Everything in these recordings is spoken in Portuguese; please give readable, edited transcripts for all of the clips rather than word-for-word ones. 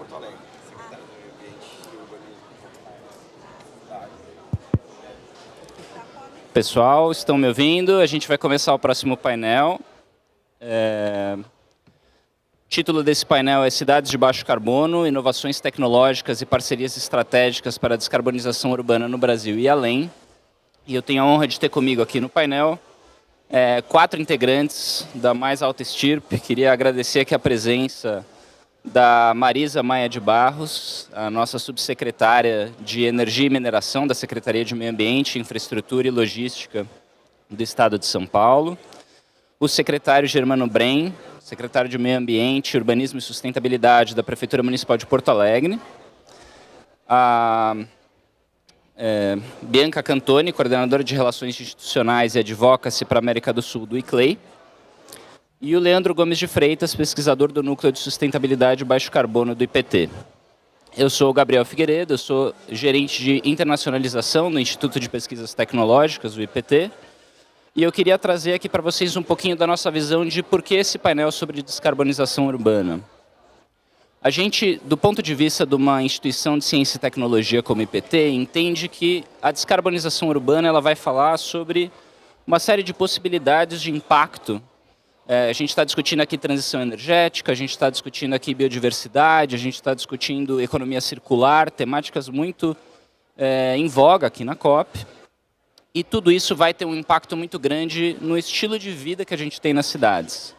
Porto Alegre, secretário do Meio Ambiente e Urbanismo. Pessoal, estão me ouvindo? A gente vai começar o próximo painel. O título desse painel é Cidades de Baixo Carbono, Inovações Tecnológicas e Parcerias Estratégicas para a Descarbonização Urbana no Brasil e além. E eu tenho a honra de ter comigo aqui no painel 4 integrantes da mais alta estirpe. Queria agradecer aqui a presença da Marisa Maia de Barros, a nossa subsecretária de Energia e Mineração da Secretaria de Meio Ambiente, Infraestrutura e Logística do Estado de São Paulo. O secretário Germano Brem, secretário de Meio Ambiente, Urbanismo e Sustentabilidade da Prefeitura Municipal de Porto Alegre. A Bianca Cantoni, coordenadora de Relações Institucionais e Advocacy para a América do Sul do ICLEI. E o Leandro Gomes de Freitas, pesquisador do Núcleo de Sustentabilidade e Baixo Carbono do IPT. Eu sou o Gabriel Figueiredo, eu sou gerente de internacionalização no Instituto de Pesquisas Tecnológicas, o IPT. E eu queria trazer aqui para vocês um pouquinho da nossa visão de por que esse painel sobre descarbonização urbana. A gente, do ponto de vista de uma instituição de ciência e tecnologia como o IPT, entende que a descarbonização urbana ela vai falar sobre uma série de possibilidades de impacto. A gente está discutindo aqui transição energética, a gente está discutindo aqui biodiversidade, a gente está discutindo economia circular, temáticas muito em voga aqui na COP. E tudo isso vai ter um impacto muito grande no estilo de vida que a gente tem nas cidades.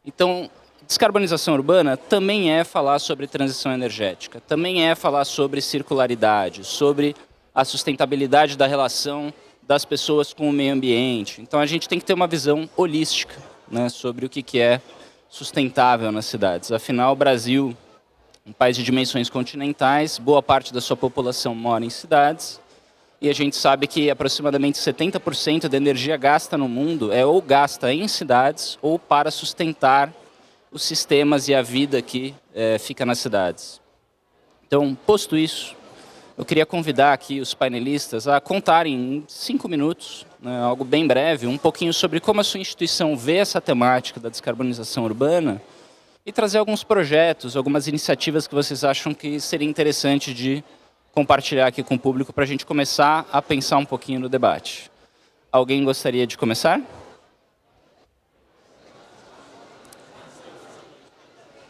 Então, descarbonização urbana também é falar sobre transição energética, também é falar sobre circularidade, sobre a sustentabilidade da relação das pessoas com o meio ambiente. Então, a gente tem que ter uma visão holística, né, sobre o que é sustentável nas cidades. Afinal, o Brasil, um país de dimensões continentais, boa parte da sua população mora em cidades, e a gente sabe que aproximadamente 70% da energia gasta no mundo é ou gasta em cidades ou para sustentar os sistemas e a vida que fica nas cidades. Então, posto isso, eu queria convidar aqui os painelistas a contarem em 5 minutos, né, algo bem breve, um pouquinho sobre como a sua instituição vê essa temática da descarbonização urbana e trazer alguns projetos, algumas iniciativas que vocês acham que seria interessante de compartilhar aqui com o público para a gente começar a pensar um pouquinho no debate. Alguém gostaria de começar?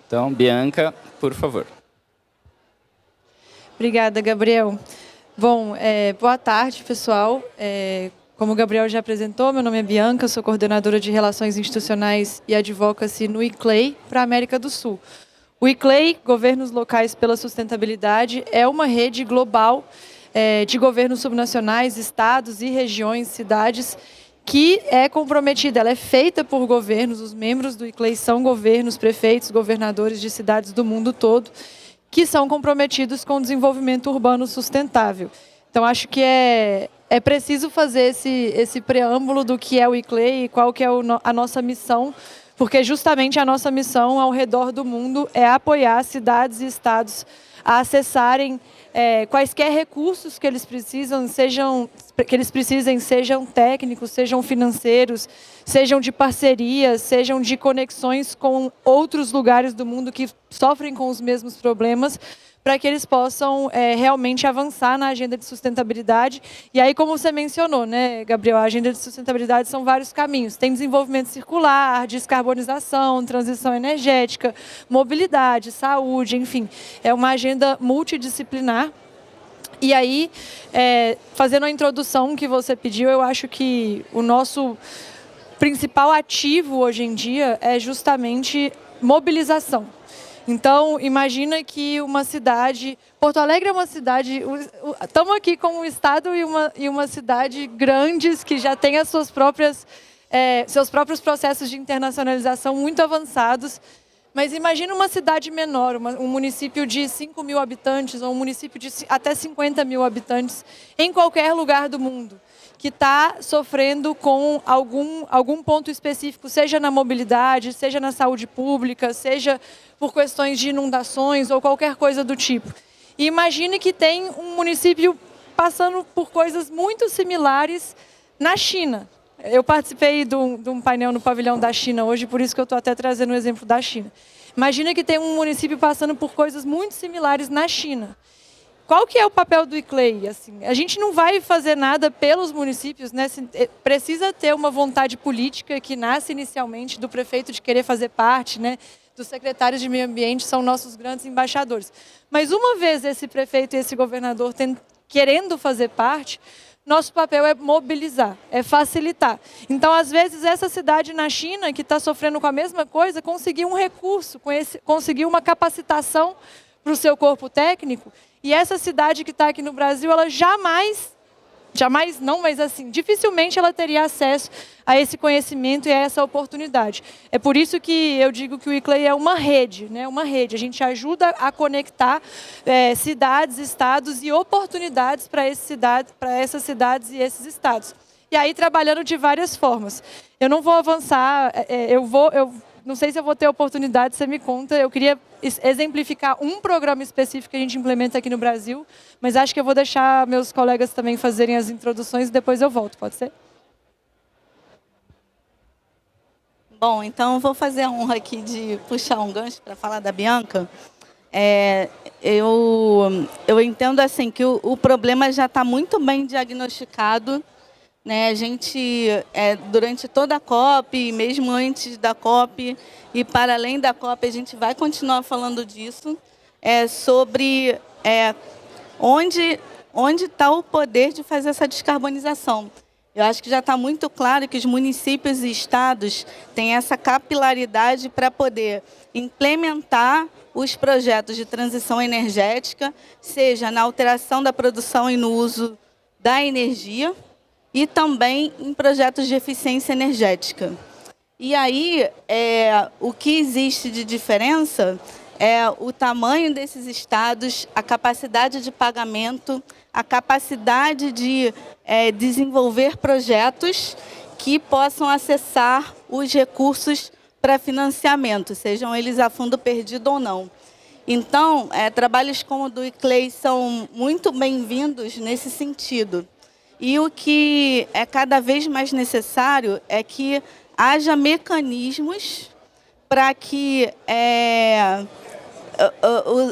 Então, Bianca, por favor. Obrigada, Gabriel. Bom, boa tarde, pessoal. Como o Gabriel já apresentou, meu nome é Bianca, sou coordenadora de Relações Institucionais e Advocacy no ICLEI para a América do Sul. O ICLEI, Governos Locais pela Sustentabilidade, é uma rede global de governos subnacionais, estados e regiões, cidades, que é comprometida, ela é feita por governos, os membros do ICLEI são governos, prefeitos, governadores de cidades do mundo todo, que são comprometidos com o desenvolvimento urbano sustentável. Então, acho que é preciso fazer esse preâmbulo do que é o ICLEI e qual que é a nossa missão, porque justamente a nossa missão ao redor do mundo é apoiar cidades e estados a acessarem quaisquer recursos que eles precisam, sejam técnicos, sejam financeiros, sejam de parcerias, sejam de conexões com outros lugares do mundo que sofrem com os mesmos problemas, para que eles possam realmente avançar na agenda de sustentabilidade. E aí, como você mencionou, né, Gabriel, a agenda de sustentabilidade são vários caminhos. Tem desenvolvimento circular, descarbonização, transição energética, mobilidade, saúde, enfim. É uma agenda multidisciplinar. E aí, fazendo a introdução que você pediu, eu acho que o nosso principal ativo hoje em dia é justamente mobilização. Então, imagina que uma cidade... Porto Alegre é uma cidade... Estamos aqui como um estado e uma cidade grandes que já tem as seus próprios processos de internacionalização muito avançados. Mas imagina uma cidade menor, um município de 5 mil habitantes ou um município de até 50 mil habitantes em qualquer lugar do mundo, que está sofrendo com algum ponto específico, seja na mobilidade, seja na saúde pública, seja por questões de inundações ou qualquer coisa do tipo. E imagine que tem um município passando por coisas muito similares na China. Eu participei de um painel no pavilhão da China hoje, por isso que eu estou até trazendo o exemplo da China. Imagina que tem um município passando por coisas muito similares na China. Qual que é o papel do ICLEI? Assim, a gente não vai fazer nada pelos municípios, né? Precisa ter uma vontade política que nasce inicialmente do prefeito de querer fazer parte, né? Dos secretários de meio ambiente são nossos grandes embaixadores. Mas uma vez esse prefeito e esse governador querendo fazer parte, nosso papel é mobilizar, é facilitar. Então, às vezes, essa cidade na China, que está sofrendo com a mesma coisa, conseguiu um recurso, conseguiu uma capacitação para o seu corpo técnico, e essa cidade que está aqui no Brasil, ela jamais não, mas assim, dificilmente ela teria acesso a esse conhecimento e a essa oportunidade. É por isso que eu digo que o ICLEI é uma rede, né? Uma rede. A gente ajuda a conectar cidades, estados e oportunidades para essas cidades e esses estados. E aí trabalhando de várias formas. Eu não vou avançar, eu não sei se eu vou ter oportunidade, você me conta. Eu queria exemplificar um programa específico que a gente implementa aqui no Brasil, mas acho que eu vou deixar meus colegas também fazerem as introduções e depois eu volto, pode ser? Bom, então eu vou fazer a honra aqui de puxar um gancho para falar da Bianca. Eu entendo assim que o problema já está muito bem diagnosticado, né? A gente, durante toda a COP, mesmo antes da COP e para além da COP, a gente vai continuar falando disso, sobre onde está o poder de fazer essa descarbonização. Eu acho que já está muito claro que os municípios e estados têm essa capilaridade para poder implementar os projetos de transição energética, seja na alteração da produção e no uso da energia, e também em projetos de eficiência energética. E aí, o que existe de diferença é o tamanho desses estados, a capacidade de pagamento, a capacidade de desenvolver projetos que possam acessar os recursos para financiamento, sejam eles a fundo perdido ou não. Então, trabalhos como o do ICLEI são muito bem-vindos nesse sentido. E o que é cada vez mais necessário é que haja mecanismos para que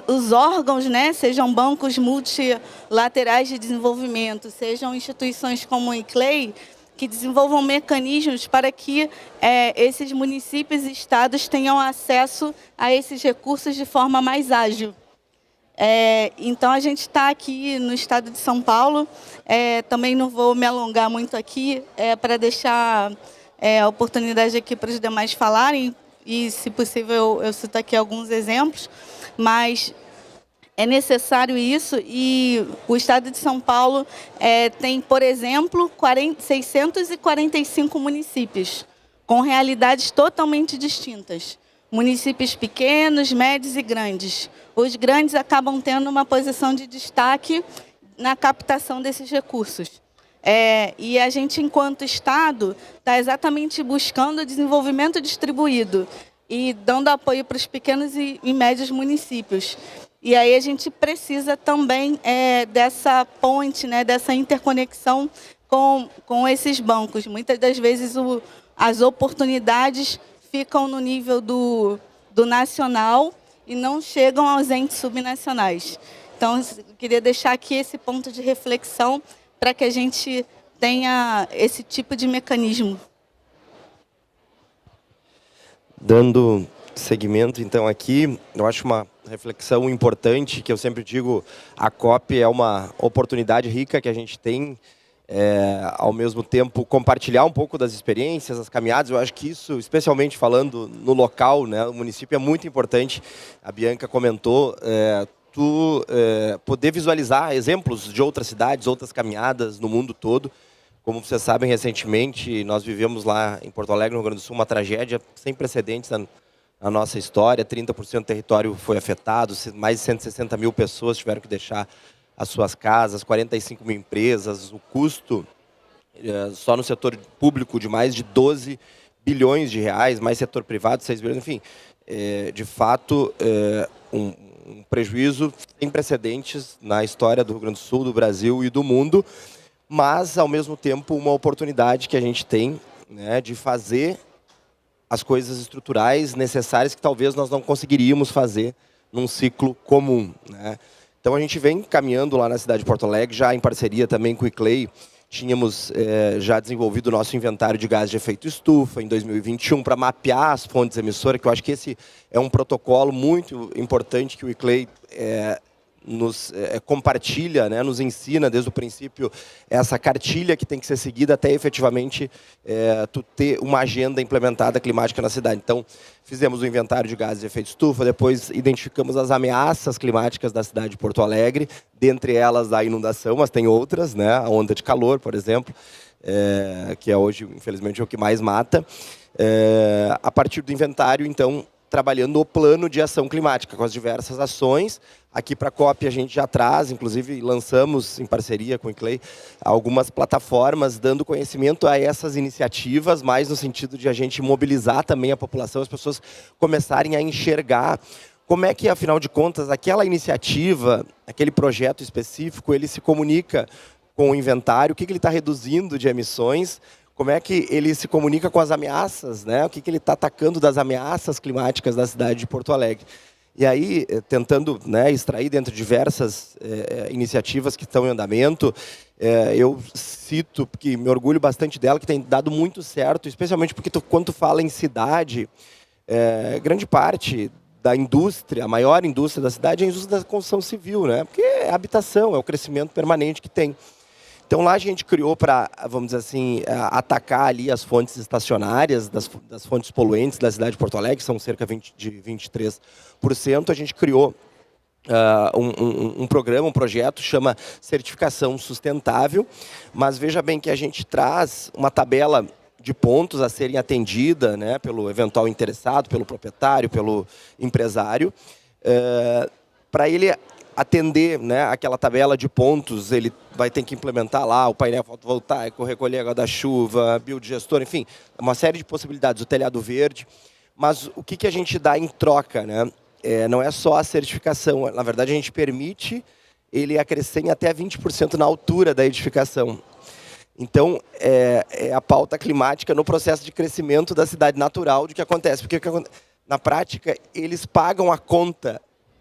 os órgãos, né, sejam bancos multilaterais de desenvolvimento, sejam instituições como o ICLEI, que desenvolvam mecanismos para que esses municípios e estados tenham acesso a esses recursos de forma mais ágil. Então, a gente está aqui no estado de São Paulo, também não vou me alongar muito aqui, para deixar a oportunidade aqui para os demais falarem, e, se possível, eu cito aqui alguns exemplos, mas é necessário isso, e o estado de São Paulo tem, por exemplo, 645 municípios, com realidades totalmente distintas. Municípios pequenos, médios e grandes. Os grandes acabam tendo uma posição de destaque na captação desses recursos. E a gente, enquanto Estado, está exatamente buscando o desenvolvimento distribuído e dando apoio para os pequenos e médios municípios. E aí a gente precisa também dessa ponte, né, dessa interconexão com esses bancos. Muitas das vezes as oportunidades ficam no nível do nacional e não chegam aos entes subnacionais. Então, eu queria deixar aqui esse ponto de reflexão para que a gente tenha esse tipo de mecanismo. Dando seguimento, então, aqui, eu acho uma reflexão importante, que eu sempre digo, a COP é uma oportunidade rica que a gente tem, ao mesmo tempo, compartilhar um pouco das experiências, das caminhadas. Eu acho que isso, especialmente falando no local, né, o município é muito importante. A Bianca comentou, poder visualizar exemplos de outras cidades, outras caminhadas no mundo todo. Como vocês sabem, recentemente, nós vivemos lá em Porto Alegre, no Rio Grande do Sul, uma tragédia sem precedentes na nossa história. 30% do território foi afetado, mais de 160 mil pessoas tiveram que deixar as suas casas, 45 mil empresas, o custo só no setor público de mais de 12 bilhões de reais, mais setor privado, 6 bilhões, enfim, de fato, um prejuízo sem precedentes na história do Rio Grande do Sul, do Brasil e do mundo, mas, ao mesmo tempo, uma oportunidade que a gente tem, né, de fazer as coisas estruturais necessárias que talvez nós não conseguiríamos fazer num ciclo comum, né? Então a gente vem caminhando lá na cidade de Porto Alegre, já em parceria também com o ICLEI, tínhamos já desenvolvido o nosso inventário de gases de efeito estufa em 2021 para mapear as fontes emissoras, que eu acho que esse é um protocolo muito importante que o ICLEI nos compartilha, né, nos ensina desde o princípio essa cartilha que tem que ser seguida até efetivamente tu ter uma agenda implementada climática na cidade. Então, fizemos o inventário de gases de efeito estufa, depois identificamos as ameaças climáticas da cidade de Porto Alegre, dentre elas a inundação, mas tem outras, né, a onda de calor, por exemplo, que é hoje, infelizmente, o que mais mata. A partir do inventário, então, trabalhando o plano de ação climática, com as diversas ações. Aqui para a COP a gente já traz, inclusive lançamos em parceria com o ICLEI, algumas plataformas dando conhecimento a essas iniciativas, mais no sentido de a gente mobilizar também a população, as pessoas começarem a enxergar como é que, afinal de contas, aquela iniciativa, aquele projeto específico, ele se comunica com o inventário, o que ele está reduzindo de emissões, como é que ele se comunica com as ameaças, né? O que ele está atacando das ameaças climáticas da cidade de Porto Alegre. E aí, tentando, né, extrair dentro de diversas iniciativas que estão em andamento, eu cito, porque me orgulho bastante dela, que tem dado muito certo, especialmente porque quando tu fala em cidade, grande parte da indústria, a maior indústria da cidade é a indústria da construção civil, né? Porque é a habitação, é o crescimento permanente que tem. Então lá a gente criou para, vamos dizer assim, atacar ali as fontes estacionárias, das fontes poluentes da cidade de Porto Alegre, que são cerca de 23%. A gente criou um programa, um projeto, chama Certificação Sustentável, mas veja bem que a gente traz uma tabela de pontos a serem atendida, né, pelo eventual interessado, pelo proprietário, pelo empresário, para ele atender, né, aquela tabela de pontos, ele vai ter que implementar lá o painel fotovoltaico, recolher água da chuva, biodigestor, enfim, uma série de possibilidades, o telhado verde. Mas o que a gente dá em troca, né? Não é só a certificação, na verdade a gente permite ele a crescer em até 20% na altura da edificação. Então, é a pauta climática no processo de crescimento da cidade natural de que acontece. Porque na prática, eles pagam a conta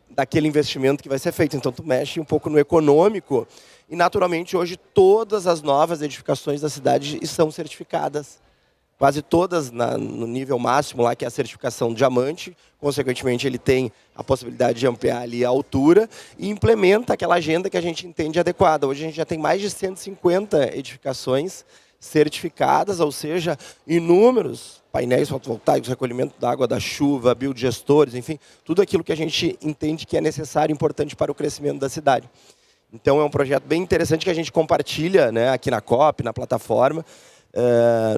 daquele investimento que vai ser feito. Então, tu mexe um pouco no econômico e, naturalmente, hoje todas as novas edificações da cidade são certificadas. Quase todas no nível máximo, lá que é a certificação diamante. Consequentemente, ele tem a possibilidade de ampliar ali a altura e implementa aquela agenda que a gente entende adequada. Hoje a gente já tem mais de 150 edificações certificadas, ou seja, inúmeros painéis fotovoltaicos, recolhimento da água da chuva, biodigestores, enfim, tudo aquilo que a gente entende que é necessário e importante para o crescimento da cidade. Então, é um projeto bem interessante que a gente compartilha, né, aqui na COP, na plataforma,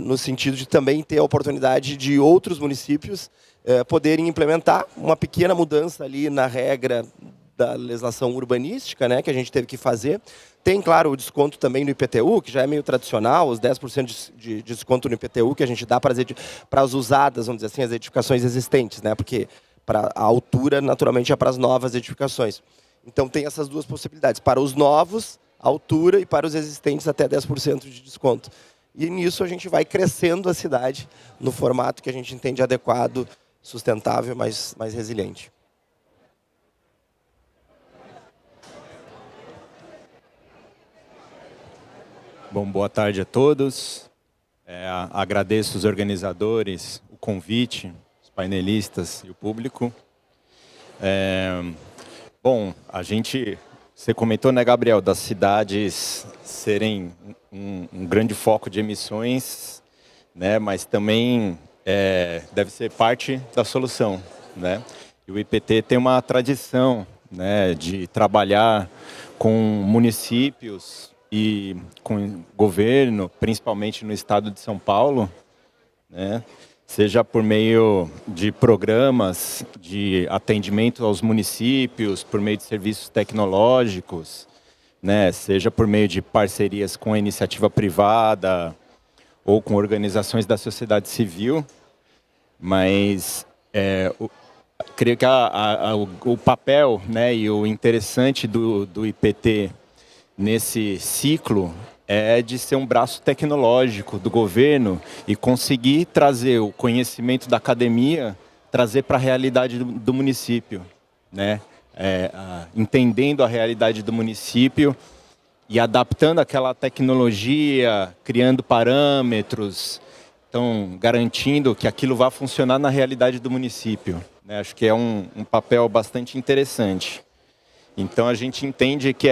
no sentido de também ter a oportunidade de outros municípios poderem implementar uma pequena mudança ali na regra da legislação urbanística, né, que a gente teve que fazer. Tem, claro, o desconto também no IPTU, que já é meio tradicional, os 10% de desconto no IPTU que a gente dá para as usadas, vamos dizer assim, as edificações existentes, né, porque para a altura, naturalmente, é para as novas edificações. Então, tem essas duas possibilidades. Para os novos, a altura, e para os existentes, até 10% de desconto. E nisso a gente vai crescendo a cidade no formato que a gente entende adequado, sustentável, mais resiliente. Bom, boa tarde a todos. Agradeço os organizadores, o convite, os painelistas e o público. Bom, você comentou, né, Gabriel, das cidades serem um grande foco de emissões, né, mas também deve ser parte da solução, né? E o IPT tem uma tradição, né, de trabalhar com municípios e com governo, principalmente no estado de São Paulo, né, seja por meio de programas de atendimento aos municípios, por meio de serviços tecnológicos, né, seja por meio de parcerias com a iniciativa privada ou com organizações da sociedade civil, mas creio que o papel, né, e o interessante do IPT nesse ciclo é de ser um braço tecnológico do governo e conseguir trazer o conhecimento da academia, trazer para a realidade do município, né? Entendendo a realidade do município e adaptando aquela tecnologia, criando parâmetros, então garantindo que aquilo vá funcionar na realidade do município, né? Acho que é um papel bastante interessante. Então a gente entende que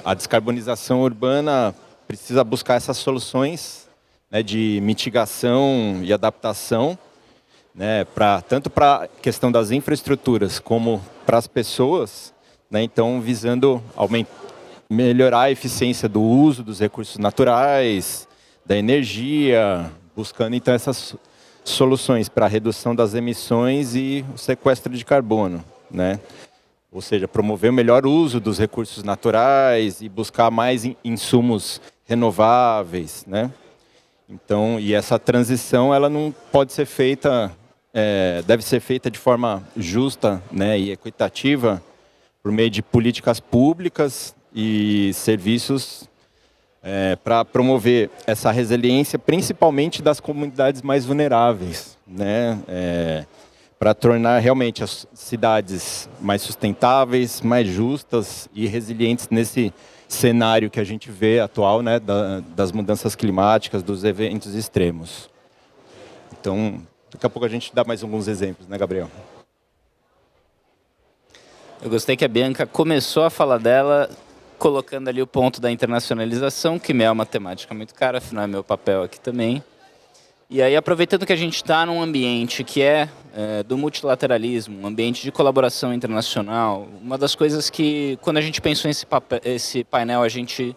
a descarbonização urbana precisa buscar essas soluções, né, de mitigação e adaptação, né, tanto para a questão das infraestruturas como para as pessoas, né, então visando melhorar a eficiência do uso dos recursos naturais, da energia, buscando então essas soluções para a redução das emissões e o sequestro de carbono, né? Ou seja, promover o melhor uso dos recursos naturais e buscar mais insumos renováveis, né? Então, e essa transição ela não pode ser feita, deve ser feita de forma justa, né, e equitativa por meio de políticas públicas e serviços para promover essa resiliência, principalmente das comunidades mais vulneráveis, né? Para tornar realmente as cidades mais sustentáveis, mais justas e resilientes nesse cenário que a gente vê atual, né, das mudanças climáticas, dos eventos extremos. Então, daqui a pouco a gente dá mais alguns exemplos, né, Gabriel? Eu gostei que a Bianca começou a fala dela colocando ali o ponto da internacionalização, que me é uma temática muito cara, afinal é meu papel aqui também. E aí, aproveitando que a gente está num ambiente que do multilateralismo, um ambiente de colaboração internacional, uma das coisas que, quando a gente pensou esse painel, a gente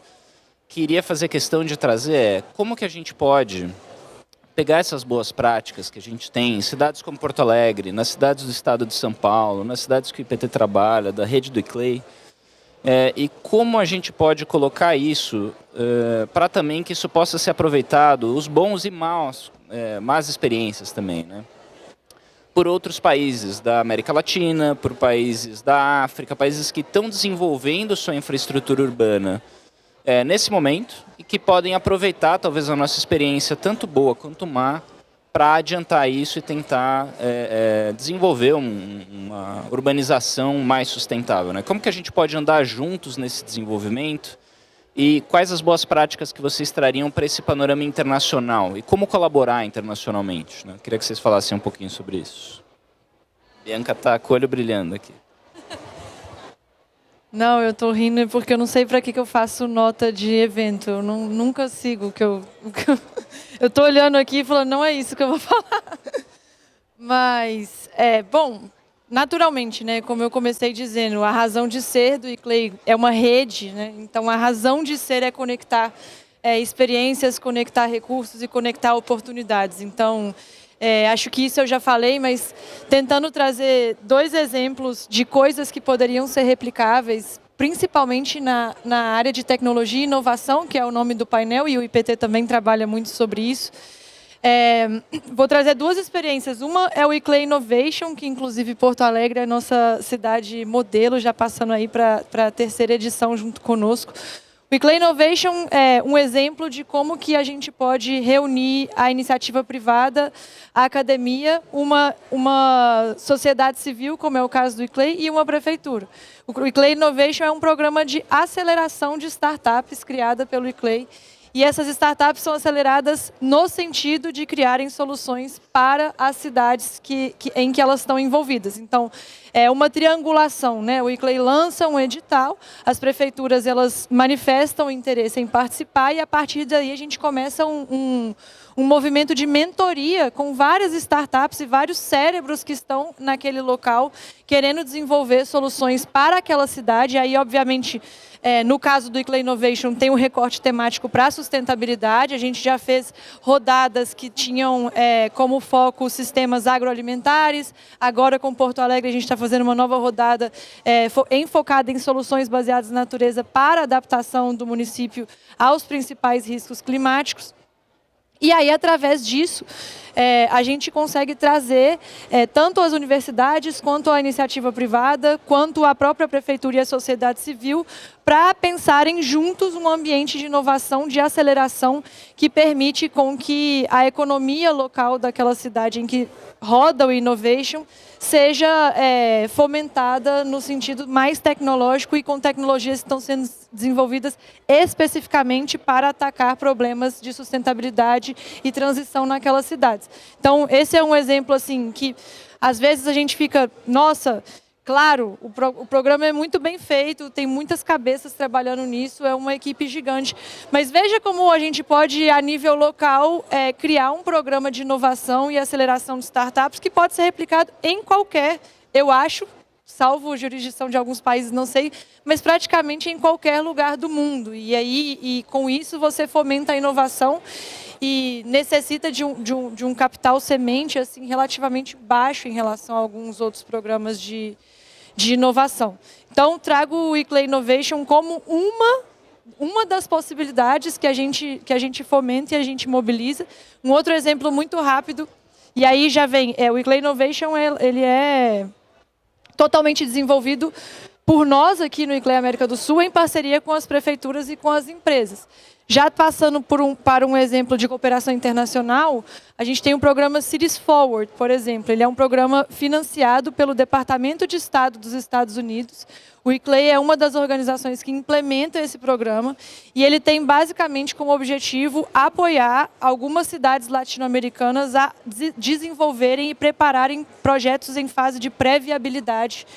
queria fazer questão de trazer como que a gente pode pegar essas boas práticas que a gente tem em cidades como Porto Alegre, nas cidades do estado de São Paulo, nas cidades que o IPT trabalha, da rede do ICLEI, e como a gente pode colocar isso para também que isso possa ser aproveitado, os bons e más experiências também, né? Por outros países da América Latina, por países da África, países que estão desenvolvendo sua infraestrutura urbana nesse momento e que podem aproveitar talvez a nossa experiência, tanto boa quanto má, para adiantar isso e tentar desenvolver uma urbanização mais sustentável, né? Como que a gente pode andar juntos nesse desenvolvimento e quais as boas práticas que vocês trariam para esse panorama internacional e como colaborar internacionalmente, né? Queria que vocês falassem um pouquinho sobre isso. Bianca está com o olho brilhando aqui. Não, eu tô rindo porque eu não sei para que eu faço nota de evento. Eu nunca sigo o que eu tô olhando aqui e falando, não é isso que eu vou falar. Mas, bom, naturalmente, né, como eu comecei dizendo, a razão de ser do ICLEI é uma rede, né? Então a razão de ser é conectar experiências, conectar recursos e conectar oportunidades. Então, acho que isso eu já falei, mas tentando trazer 2 exemplos de coisas que poderiam ser replicáveis, principalmente na área de tecnologia e inovação, que é o nome do painel, e o IPT também trabalha muito sobre isso. Vou trazer 2 experiências. Uma é o ICLEI Innovation, que inclusive Porto Alegre é a nossa cidade modelo, já passando aí para a 3ª edição junto conosco. O ICLEI Innovation é um exemplo de como que a gente pode reunir a iniciativa privada, a academia, uma sociedade civil, como é o caso do ICLEI, e uma prefeitura. O ICLEI Innovation é um programa de aceleração de startups criada pelo ICLEI. E essas startups são aceleradas no sentido de criarem soluções para as cidades em que elas estão envolvidas. Então, é uma triangulação, né? O ICLEI lança um edital, as prefeituras elas manifestam interesse em participar e a partir daí a gente começa um movimento de mentoria com várias startups e vários cérebros que estão naquele local querendo desenvolver soluções para aquela cidade. Aí, obviamente, no caso do ICLEI Innovation, tem um recorte temático para a sustentabilidade. A gente já fez rodadas que tinham como foco sistemas agroalimentares. Agora, com Porto Alegre, a gente está fazendo uma nova rodada enfocada em soluções baseadas na natureza para a adaptação do município aos principais riscos climáticos. E aí, através disso, a gente consegue trazer tanto as universidades, quanto a iniciativa privada, quanto a própria prefeitura e a sociedade civil, para pensarem juntos um ambiente de inovação, de aceleração, que permite com que a economia local daquela cidade em que roda o innovation seja fomentada no sentido mais tecnológico e com tecnologias que estão sendo desenvolvidas especificamente para atacar problemas de sustentabilidade e transição naquelas cidades. Então, esse é um exemplo assim que, às vezes, a gente fica, nossa, claro, o programa é muito bem feito, tem muitas cabeças trabalhando nisso, é uma equipe gigante. Mas veja como a gente pode, a nível local, criar um programa de inovação e aceleração de startups que pode ser replicado em qualquer, eu acho, salvo jurisdição de alguns países, não sei, mas praticamente em qualquer lugar do mundo. E aí, com isso, você fomenta a inovação e necessita de um capital semente assim, relativamente baixo em relação a alguns outros programas de inovação. Então, trago o ICLEI Innovation como uma das possibilidades que a gente fomenta e a gente mobiliza. Um outro exemplo muito rápido, e aí já vem, o ICLEI Innovation, ele é totalmente desenvolvido por nós aqui no ICLEI América do Sul, em parceria com as prefeituras e com as empresas. Já passando para um exemplo de cooperação internacional, a gente tem o programa Cities Forward, por exemplo. Ele é um programa financiado pelo Departamento de Estado dos Estados Unidos. O ICLEI é uma das organizações que implementa esse programa e ele tem basicamente como objetivo apoiar algumas cidades latino-americanas a desenvolverem e prepararem projetos em fase de pré-viabilidade,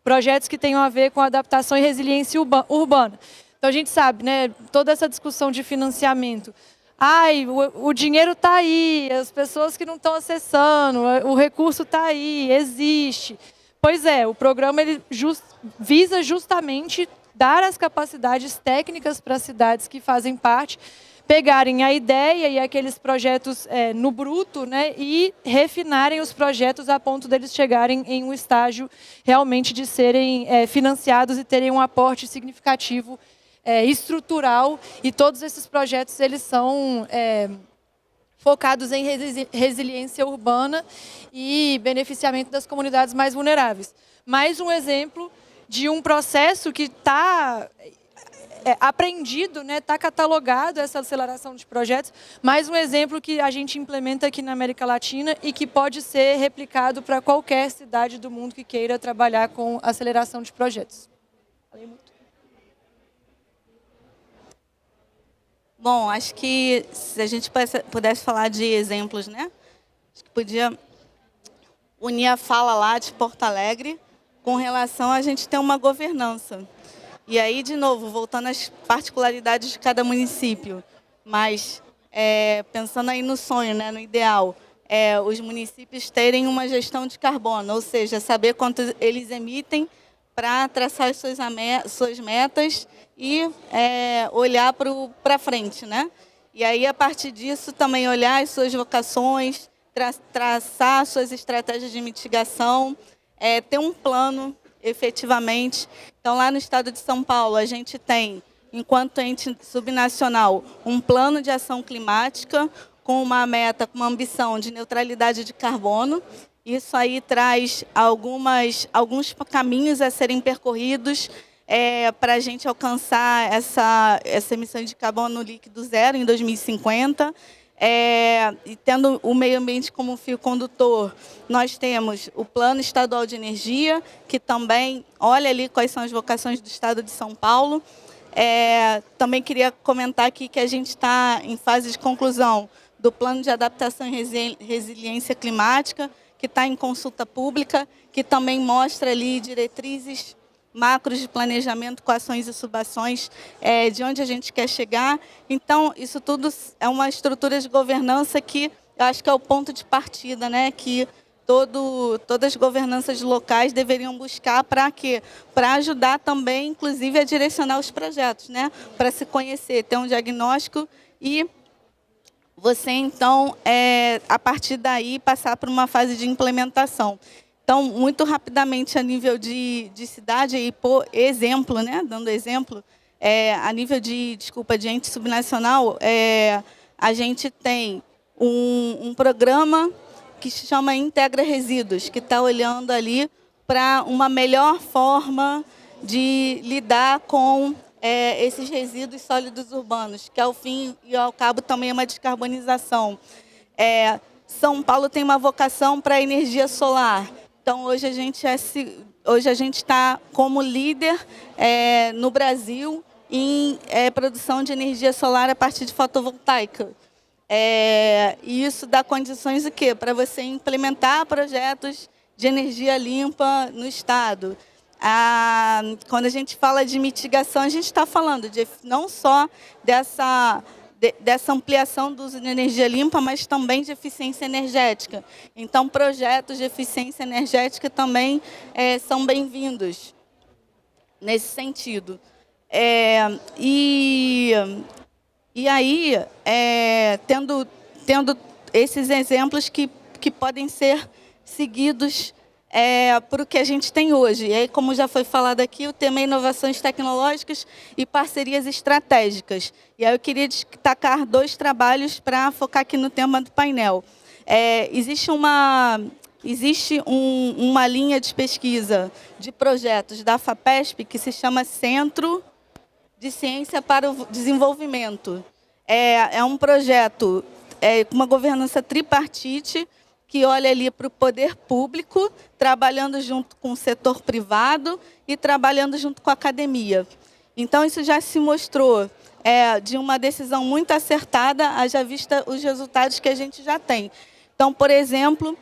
projetos que tenham a ver com adaptação e resiliência urbana. Então, a gente sabe, né, toda essa discussão de financiamento. O dinheiro está aí, as pessoas que não estão acessando, o recurso está aí, existe. Pois é, o programa ele visa justamente dar as capacidades técnicas para as cidades que fazem parte, pegarem a ideia e aqueles projetos no bruto, né, e refinarem os projetos a ponto deles chegarem em um estágio realmente de serem financiados e terem um aporte significativo estrutural, e todos esses projetos eles são focados em resiliência urbana e beneficiamento das comunidades mais vulneráveis. Mais um exemplo de um processo que está aprendido, né, está catalogado essa aceleração de projetos, mais um exemplo que a gente implementa aqui na América Latina e que pode ser replicado para qualquer cidade do mundo que queira trabalhar com aceleração de projetos. Falei muito. Bom, acho que se a gente pudesse falar de exemplos, né? Acho que podia unir a fala lá de Porto Alegre com relação a gente ter uma governança. E aí, de novo, voltando às particularidades de cada município, mas pensando aí no sonho, né, no ideal, os municípios terem uma gestão de carbono, ou seja, saber quanto eles emitem para traçar as suas metas e olhar para frente, né? E aí, a partir disso, também olhar as suas vocações, traçar suas estratégias de mitigação, ter um plano, efetivamente. Então, lá no estado de São Paulo, a gente tem, enquanto ente subnacional, um plano de ação climática com uma meta, com uma ambição de neutralidade de carbono. Isso aí traz alguns caminhos a serem percorridos para a gente alcançar essa emissão de carbono líquido zero em 2050. E tendo o meio ambiente como fio condutor, nós temos o Plano Estadual de Energia, que também olha ali quais são as vocações do Estado de São Paulo. Também queria comentar aqui que a gente está em fase de conclusão do Plano de Adaptação e Resiliência Climática, que está em consulta pública, que também mostra ali diretrizes macros de planejamento com ações e subações, de onde a gente quer chegar. Então, isso tudo é uma estrutura de governança que eu acho que é o ponto de partida, né? Que todas as governanças locais deveriam buscar para quê? Para ajudar também, inclusive, a direcionar os projetos, né? Para se conhecer, ter um diagnóstico e você, então, a partir daí, passar para uma fase de implementação. Então, muito rapidamente, a nível de cidade, e por exemplo, né, dando exemplo, a nível de ente subnacional, a gente tem um programa que se chama Integra Resíduos, que está olhando ali para uma melhor forma de lidar com esses resíduos sólidos urbanos, que ao fim e ao cabo também é uma descarbonização. São Paulo tem uma vocação para a energia solar. Então, hoje a gente está como líder no Brasil em produção de energia solar a partir de fotovoltaica. E isso dá condições o quê? Para você implementar projetos de energia limpa no Estado. Quando a gente fala de mitigação, a gente está falando não só dessa ampliação do uso de energia limpa, mas também de eficiência energética. Então, projetos de eficiência energética também são bem-vindos nesse sentido. E aí, tendo esses exemplos que podem ser seguidos para o que a gente tem hoje. E aí, como já foi falado aqui, o tema é inovações tecnológicas e parcerias estratégicas. E aí eu queria destacar 2 trabalhos para focar aqui no tema do painel. Existe uma linha de pesquisa de projetos da FAPESP que se chama Centro de Ciência para o Desenvolvimento. É um projeto com uma governança tripartite, que olha ali para o poder público, trabalhando junto com o setor privado e trabalhando junto com a academia. Então, isso já se mostrou de uma decisão muito acertada, haja vista os resultados que a gente já tem. Então, por exemplo,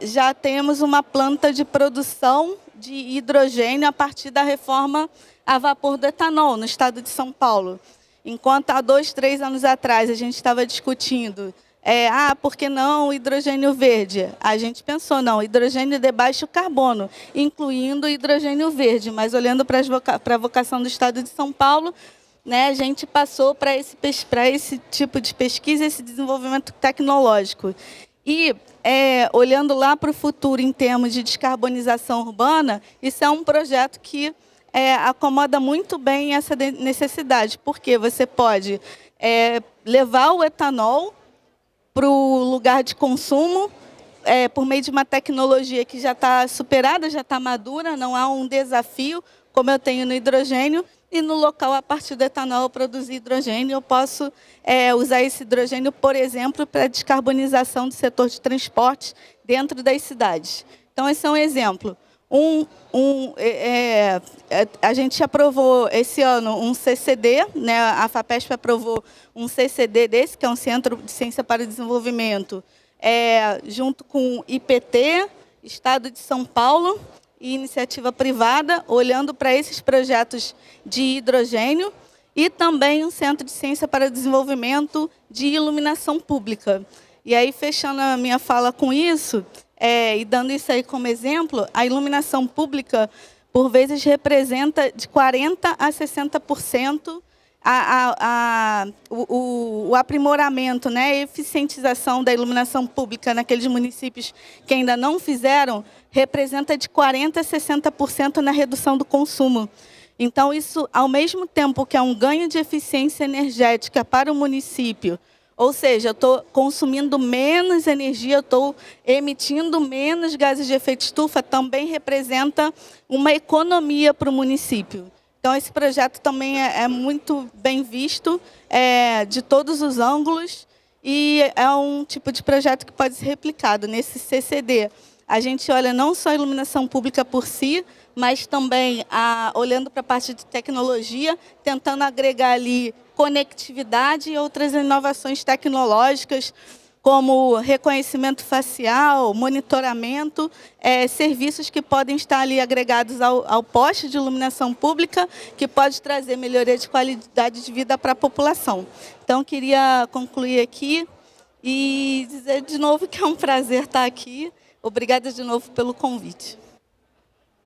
já temos uma planta de produção de hidrogênio a partir da reforma a vapor do etanol no estado de São Paulo. Enquanto há 2, 3 anos atrás a gente estava discutindo por que não hidrogênio verde? A gente pensou, não, hidrogênio de baixo carbono, incluindo hidrogênio verde. Mas olhando para a vocação do estado de São Paulo, né, a gente passou para esse tipo de pesquisa, esse desenvolvimento tecnológico. E, olhando lá para o futuro em termos de descarbonização urbana, isso é um projeto que acomoda muito bem essa necessidade, porque você pode levar o etanol para o lugar de consumo, por meio de uma tecnologia que já está superada, já está madura, não há um desafio, como eu tenho no hidrogênio, e no local, a partir do etanol, produzir hidrogênio. Eu posso usar esse hidrogênio, por exemplo, para a descarbonização do setor de transporte dentro das cidades. Então, esse é um exemplo. A gente aprovou esse ano um CCD, né? A FAPESP aprovou um CCD desse, que é um Centro de Ciência para o Desenvolvimento, junto com o IPT, Estado de São Paulo e iniciativa privada, olhando para esses projetos de hidrogênio, e também um Centro de Ciência para o Desenvolvimento de Iluminação Pública. E aí, fechando a minha fala com isso, e dando isso aí como exemplo, a iluminação pública, por vezes, representa de 40% a 60% o aprimoramento, né, a eficientização da iluminação pública naqueles municípios que ainda não fizeram, representa de 40% a 60% na redução do consumo. Então, isso, ao mesmo tempo que é um ganho de eficiência energética para o município, ou seja, eu estou consumindo menos energia, estou emitindo menos gases de efeito estufa, também representa uma economia para o município. Então, esse projeto também é muito bem visto, de todos os ângulos, e é um tipo de projeto que pode ser replicado. Nesse CCD, a gente olha não só a iluminação pública por si, mas também olhando para a parte de tecnologia, tentando agregar ali conectividade e outras inovações tecnológicas, como reconhecimento facial, monitoramento, serviços que podem estar ali agregados ao poste de iluminação pública, que pode trazer melhoria de qualidade de vida para a população. Então, queria concluir aqui e dizer de novo que é um prazer estar aqui. Obrigada de novo pelo convite.